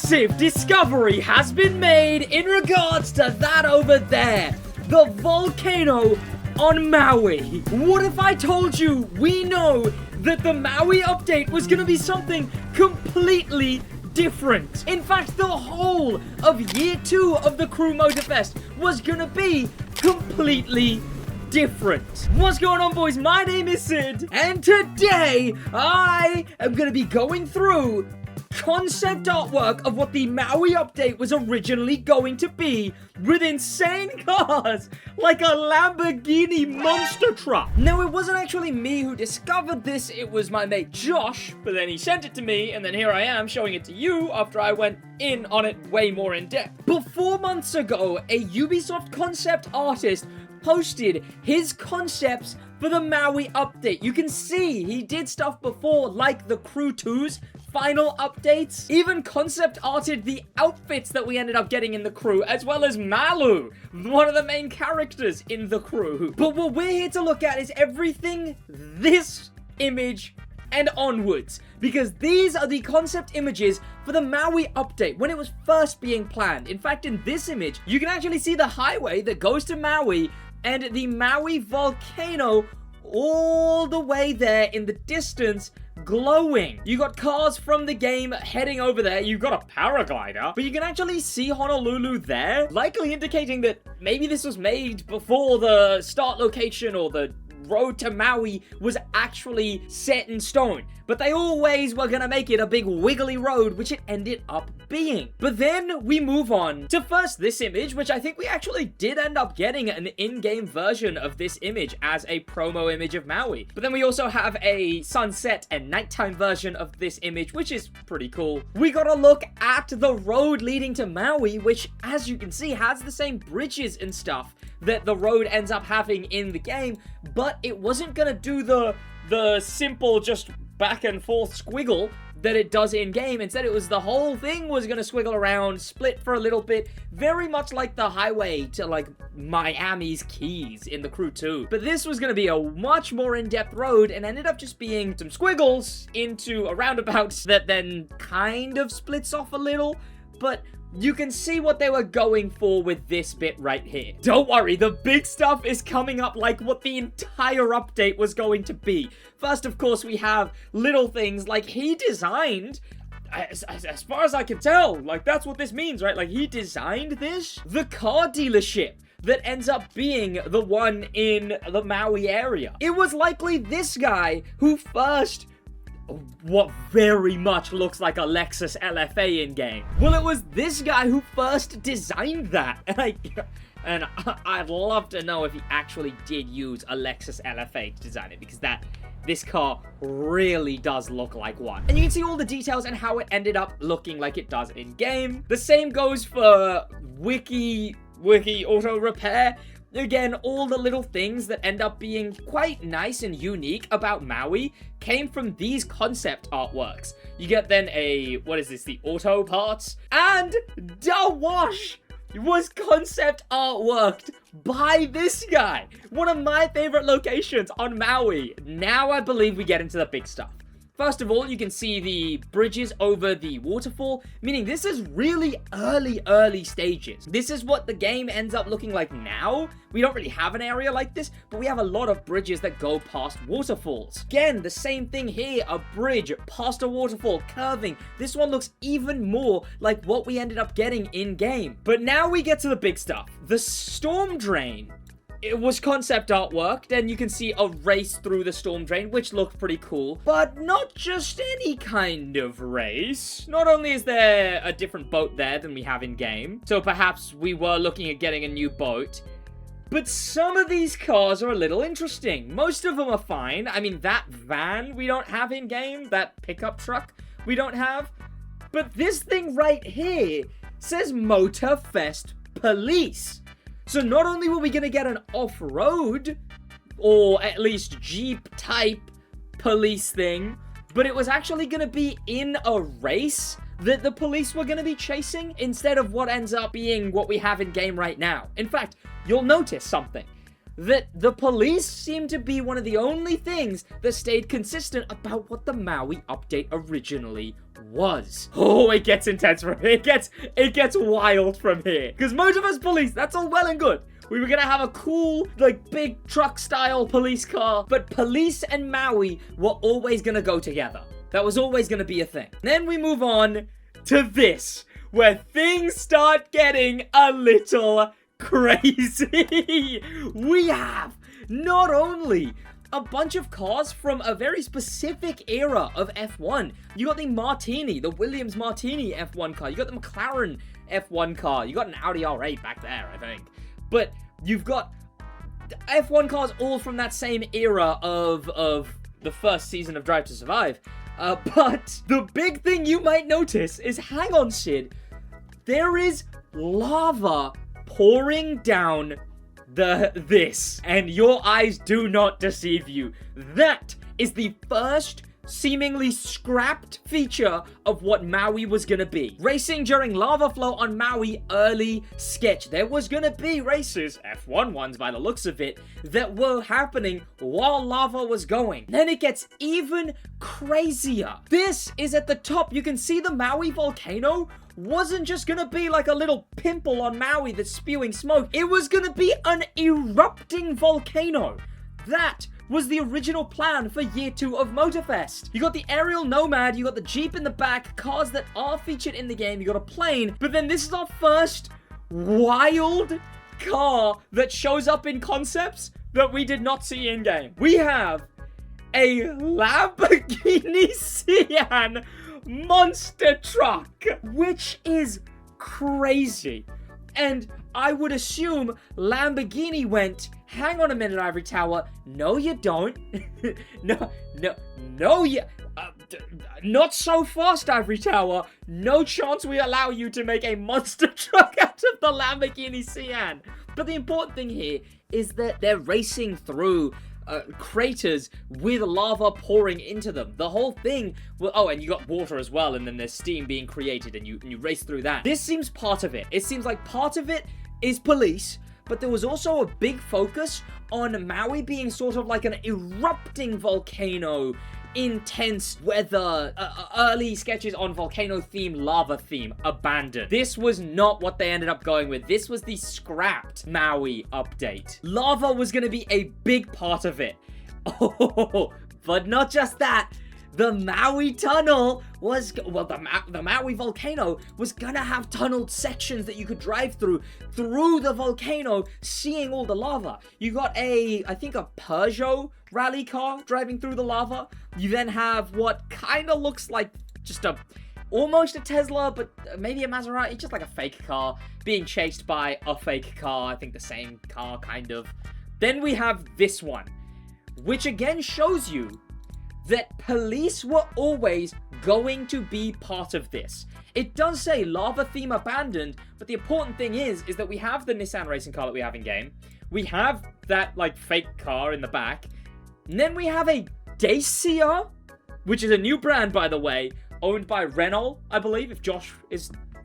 massive discovery has been made in regards to that over there. The volcano on Maui. What if I told you we know that the Maui update was gonna be something completely different? In fact, the whole of year 2 of the Crew Motorfest was gonna be completely different. What's going on, boys? My name is Sid, and today I am gonna be going through concept artwork of what the Maui update was originally going to be, with insane cars like a Lamborghini monster truck. Now, it wasn't actually me who discovered this, it was my mate Josh, but then he sent it to me, and then here I am showing it to you after I went in on it way more in depth. But 4 months ago, a Ubisoft concept artist posted his concepts for the Maui update. You can see he did stuff before, like the Crew 2's final updates. Even concept arted the outfits that we ended up getting in the Crew, as well as Malu, one of the main characters in the Crew. But what we're here to look at is everything this image and onwards, because these are the concept images for the Maui update when it was first being planned. In fact, in this image, you can actually see the highway that goes to Maui and the Maui volcano all the way there in the distance, glowing. You got cars from the game heading over there. You got a paraglider, but you can actually see Honolulu there, likely indicating that maybe this was made before the start location or the road to Maui was actually set in stone. But they always were gonna make it a big wiggly road, which it ended up being. But then we move on to first this image, which I think we actually did end up getting an in-game version of this image as a promo image of Maui. But then we also have a sunset and nighttime version of this image, which is pretty cool. We got a look at the road leading to Maui, which, as you can see, has the same bridges and stuff that the road ends up having in the game, but it wasn't gonna do the simple just back and forth squiggle that it does in game. Instead, it was the whole thing was gonna squiggle around, split for a little bit, very much like the highway to like Miami's Keys in the Crew 2. But this was gonna be a much more in-depth road and ended up just being some squiggles into a roundabout that then kind of splits off a little, but you can see what they were going for with this bit right here. Don't worry, the big stuff is coming up, like what the entire update was going to be. First, of course, we have little things like he designed, as far as I can tell, like that's what this means, right? Like he designed this. The car dealership that ends up being the one in the Maui area. It was likely this guy who first what very much looks like a Lexus LFA in-game. Well, it was this guy who first designed that, and I'd love to know if he actually did use a Lexus LFA to design it, because this car really does look like one. And you can see all the details and how it ended up looking like it does in-game. The same goes for Wiki Auto Repair. Again, all the little things that end up being quite nice and unique about Maui came from these concept artworks. You get then what is this, the auto parts? And the wash was concept artworked by this guy. One of my favorite locations on Maui. Now I believe we get into the big stuff. First of all, you can see the bridges over the waterfall, meaning this is really early stages. This is what the game ends up looking like now. We don't really have an area like this, but we have a lot of bridges that go past waterfalls. Again, the same thing here, a bridge past a waterfall, curving. This one looks even more like what we ended up getting in-game. But now we get to the big stuff. The storm drain. It was concept artwork, then you can see a race through the storm drain, which looked pretty cool. But not just any kind of race. Not only is there a different boat there than we have in-game, so perhaps we were looking at getting a new boat, but some of these cars are a little interesting. Most of them are fine. I mean, that van we don't have in-game, that pickup truck we don't have, but this thing right here says Motorfest Police. So not only were we going to get an off-road, or at least Jeep-type police thing, but it was actually going to be in a race that the police were going to be chasing instead of what ends up being what we have in game right now. In fact, you'll notice something. that the police seem to be one of the only things that stayed consistent about what the Maui update originally was. Oh, it gets intense from here. It gets wild from here. Because Motorfest police, that's all well and good. We were gonna have a cool, like, big truck-style police car, but police and Maui were always gonna go together. That was always gonna be a thing. Then we move on to this, where things start getting a little crazy. We have not only a bunch of cars from a very specific era of F1. You got the Martini, the Williams Martini F1 car. You got the McLaren F1 car. You got an Audi R8 back there, I think. But you've got F1 cars all from that same era of the first season of Drive to Survive. But the big thing you might notice is, hang on, Sid, there is lava pouring down this, and your eyes do not deceive you. That is the first seemingly scrapped feature of what Maui was gonna be. Racing during lava flow on Maui, early sketch. There was gonna be races, F1 ones by the looks of it, that were happening while lava was going. Then it gets even crazier. This is at the top. You can see the Maui volcano wasn't just gonna be like a little pimple on Maui that's spewing smoke. It was gonna be an erupting volcano. That was the original plan for year 2 of Motorfest. You got the aerial Nomad, you got the Jeep in the back, cars that are featured in the game, you got a plane, but then this is our first wild car that shows up in concepts that we did not see in game. We have a Lamborghini Sian monster truck, which is crazy. And I would assume Lamborghini went, hang on a minute, Ivory Tower. No, you don't. Not so fast, Ivory Tower. No chance we allow you to make a monster truck out of the Lamborghini Sian. But the important thing here is that they're racing through craters with lava pouring into them. The whole thing, well, oh, and you got water as well, and then there's steam being created, and you race through that. This seems part of it. It seems like part of it is police, but there was also a big focus on Maui being sort of like an erupting volcano, intense weather, early sketches on volcano theme, lava theme, abandoned. This was not what they ended up going with. This was the scrapped Maui update. Lava was going to be a big part of it. Oh, but not just that. The Maui tunnel was, well, the Maui volcano was gonna have tunneled sections that you could drive through the volcano, seeing all the lava. You got I think a Peugeot rally car driving through the lava. You then have what kind of looks like just almost a Tesla, but maybe a Maserati, just like a fake car, being chased by a fake car. I think the same car, kind of. Then we have this one, which again shows you that police were always going to be part of this. It does say lava theme abandoned, but the important thing is that we have the Nissan racing car that we have in game. We have that, like, fake car in the back. And then we have a Dacia, which is a new brand, by the way, owned by Renault, I believe, if Josh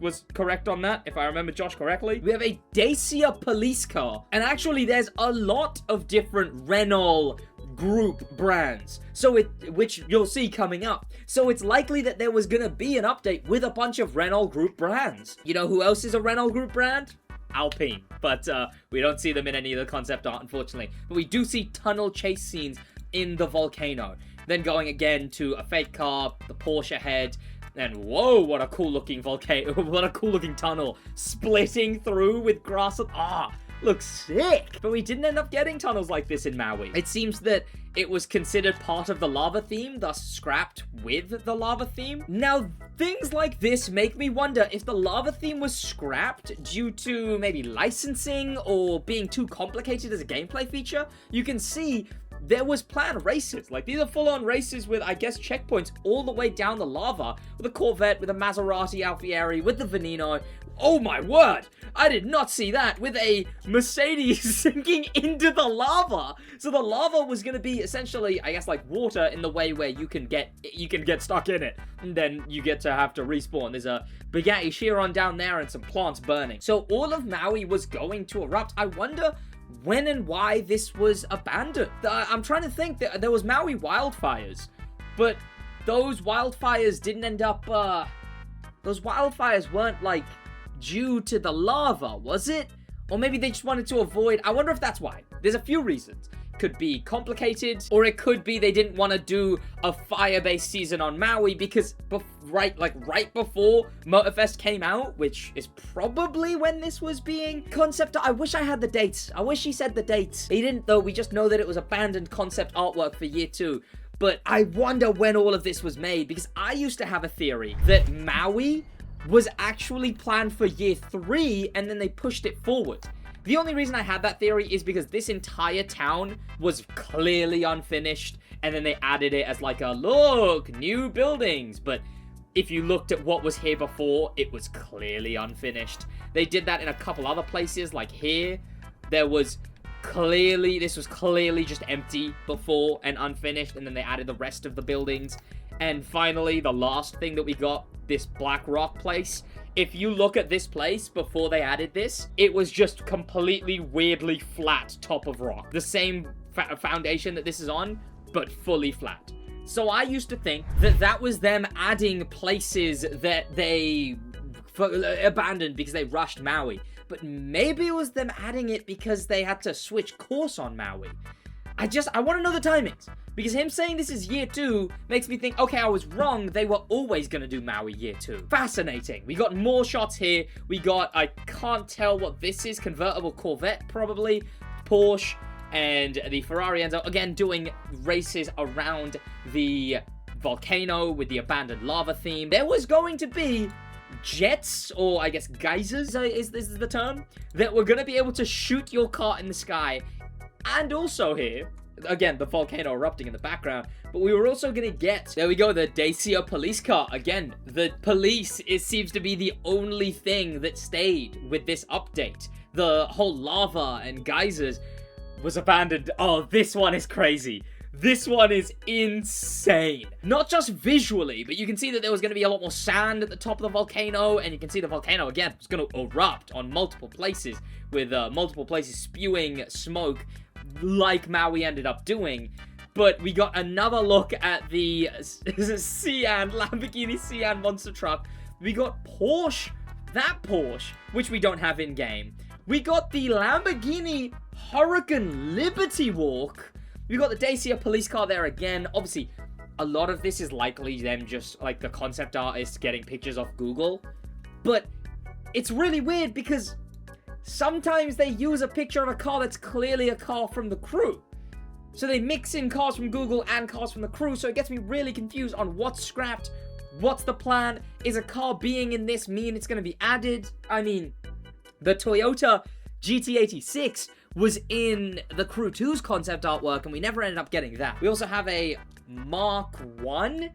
was correct on that, if I remember Josh correctly. We have a Dacia police car. And actually, there's a lot of different Renault group brands, which you'll see coming up. So it's likely that there was gonna be an update with a bunch of Renault group brands. You know who else is a Renault group brand? Alpine. But we don't see them in any of the concept art, unfortunately. But we do see tunnel chase scenes in the volcano. Then going again to a fake car, the Porsche head, and whoa, what a cool looking volcano, what a cool looking tunnel splitting through with grass. Looks sick. But we didn't end up getting tunnels like this in Maui. It seems that it was considered part of the lava theme, thus scrapped with the lava theme. Now, things like this make me wonder if the lava theme was scrapped due to maybe licensing or being too complicated as a gameplay feature. You can see there was planned races. Like, these are full-on races with, I guess, checkpoints all the way down the lava. With a Corvette, with a Maserati Alfieri, with the Veneno. Oh my word! I did not see that, with a Mercedes sinking into the lava. So the lava was going to be essentially, I guess, like water in the way where you can get stuck in it. And then you get to have to respawn. There's a Bugatti Chiron down there and some plants burning. So all of Maui was going to erupt. I wonder when and why this was abandoned. I'm trying to think. There was Maui wildfires, but those wildfires didn't end up, those wildfires weren't, like, due to the lava, was it? Or maybe they just wanted to avoid... I wonder if that's why. There's a few reasons. Could be complicated, or it could be they didn't want to do a fire-based season on Maui because right before Motorfest came out, which is probably when this was being concept. I wish I had the dates. I wish he said the dates. He didn't though. We just know that it was abandoned concept artwork for year 2. But I wonder when all of this was made, because I used to have a theory that Maui was actually planned for year 3 and then they pushed it forward. The only reason I had that theory is because this entire town was clearly unfinished, and then they added it as like a, look, new buildings. But if you looked at what was here before, it was clearly unfinished. They did that in a couple other places, like here. This was clearly just empty before and unfinished, and then they added the rest of the buildings. And finally, the last thing that we got, this Black Rock place. If you look at this place before they added this, it was just completely weirdly flat top of rock. The same foundation that this is on, but fully flat. So I used to think that that was them adding places that they abandoned because they rushed Maui. But maybe it was them adding it because they had to switch course on Maui. I want to know the timings. Because him saying this is year 2 makes me think, okay, I was wrong. They were always going to do Maui year 2. Fascinating. We got more shots here. We got, I can't tell what this is. Convertible Corvette, probably. Porsche. And the Ferrari ends up, again, doing races around the volcano with the abandoned lava theme. There was going to be jets, or I guess geysers, is the term, that were going to be able to shoot your car in the sky. And also here, again, the volcano erupting in the background, but we were also gonna get, there we go, the Dacia police car. Again, the police seems to be the only thing that stayed with this update. The whole lava and geysers was abandoned. Oh, this one is crazy. This one is insane. Not just visually, but you can see that there was going to be a lot more sand at the top of the volcano, and you can see the volcano, again, was going to erupt on multiple places, with multiple places spewing smoke, like Maui ended up doing. But we got another look at the Lamborghini Sian monster truck. We got Porsche, that Porsche, which we don't have in-game. We got the Lamborghini Huracan Liberty Walk. We got the Dacia police car there again. Obviously, a lot of this is likely them just, like, the concept artists getting pictures off Google. But it's really weird because sometimes they use a picture of a car that's clearly a car from the crew. So they mix in cars from Google and cars from the crew, so it gets me really confused on what's scrapped, what's the plan, is a car being in this mean it's going to be added? I mean, the Toyota GT86 was in the Crew 2's concept artwork, and we never ended up getting that. We also have a Mark 1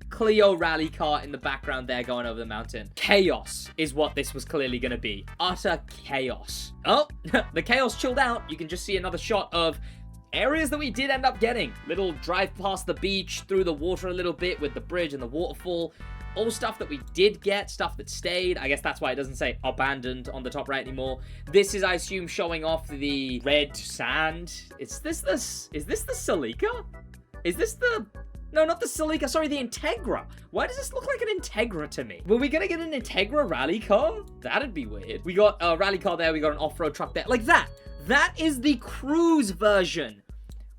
Clio rally car in the background there going over the mountain. Chaos is what this was clearly going to be. Utter chaos. Oh, the chaos chilled out. You can just see another shot of areas that we did end up getting. Little drive past the beach, through the water a little bit with the bridge and the waterfall. All stuff that we did get, stuff that stayed. I guess that's why it doesn't say abandoned on the top right anymore. This is, I assume, showing off the red sand. Is this the Celica? Is this the... No, not the Celica. Sorry, the Integra. Why does this look like an Integra to me? Were we gonna get an Integra rally car? That'd be weird. We got a rally car there. We got an off-road truck there. Like that. That is the cruise version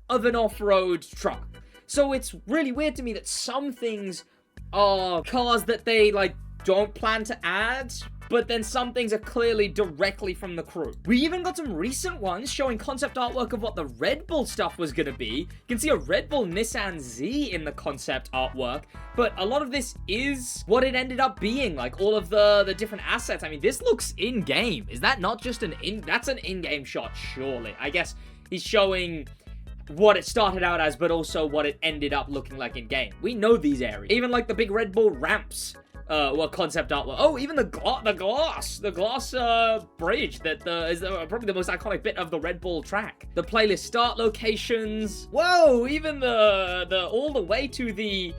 of an off-road truck. So it's really weird to me that some things are cars that they, like, don't plan to add, but then some things are clearly directly from the crew. We even got some recent ones showing concept artwork of what the Red Bull stuff was gonna be. You can see a Red Bull Nissan Z in the concept artwork, but a lot of this is what it ended up being, like all of the different assets. I mean, this looks in-game. Is that not just that's an in-game shot, surely? I guess he's showing what it started out as, but also what it ended up looking like in-game. We know these areas. Even like the big Red Bull ramps were concept artwork. Oh, even the glass bridge that is probably the most iconic bit of the Red Bull track. The playlist start locations. Whoa, even the all the way to the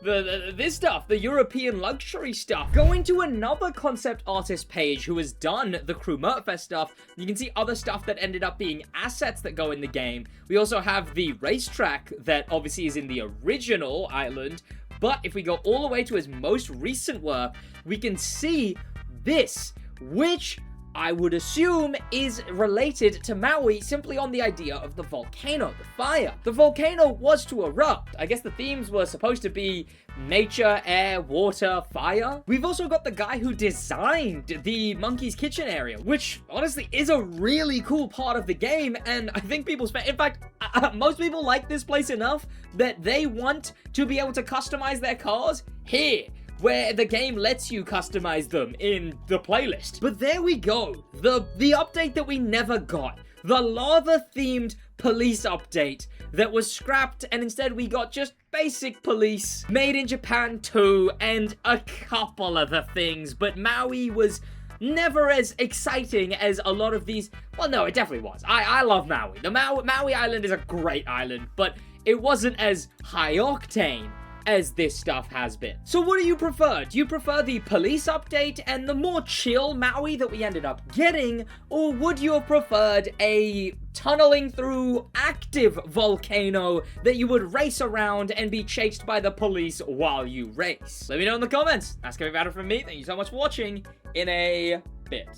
this stuff, the European luxury stuff. Going to another concept artist page who has done the Crew Motorfest stuff, you can see other stuff that ended up being assets that go in the game. We also have the racetrack that obviously is in the original island, but if we go all the way to his most recent work, we can see this, which I would assume is related to Maui simply on the idea of the volcano, the fire. The volcano was to erupt. I guess the themes were supposed to be nature, air, water, fire. We've also got the guy who designed the Monkey's Kitchen area, which honestly is a really cool part of the game, and I think in fact, most people like this place enough that they want to be able to customize their cars here, where the game lets you customize them in the playlist. But there we go. The update that we never got. The lava-themed police update that was scrapped, and instead we got just basic police, made in Japan too, and a couple other things. But Maui was never as exciting as a lot of these. Well, no, it definitely was. I love Maui. The Maui Island is a great island, but it wasn't as high-octane as this stuff has been. So what do you prefer? Do you prefer the police update and the more chill Maui that we ended up getting, or would you have preferred a tunneling through active volcano that you would race around and be chased by the police while you race? Let me know in the comments. That's gonna be about it from me. Thank you so much for watching. In a bit.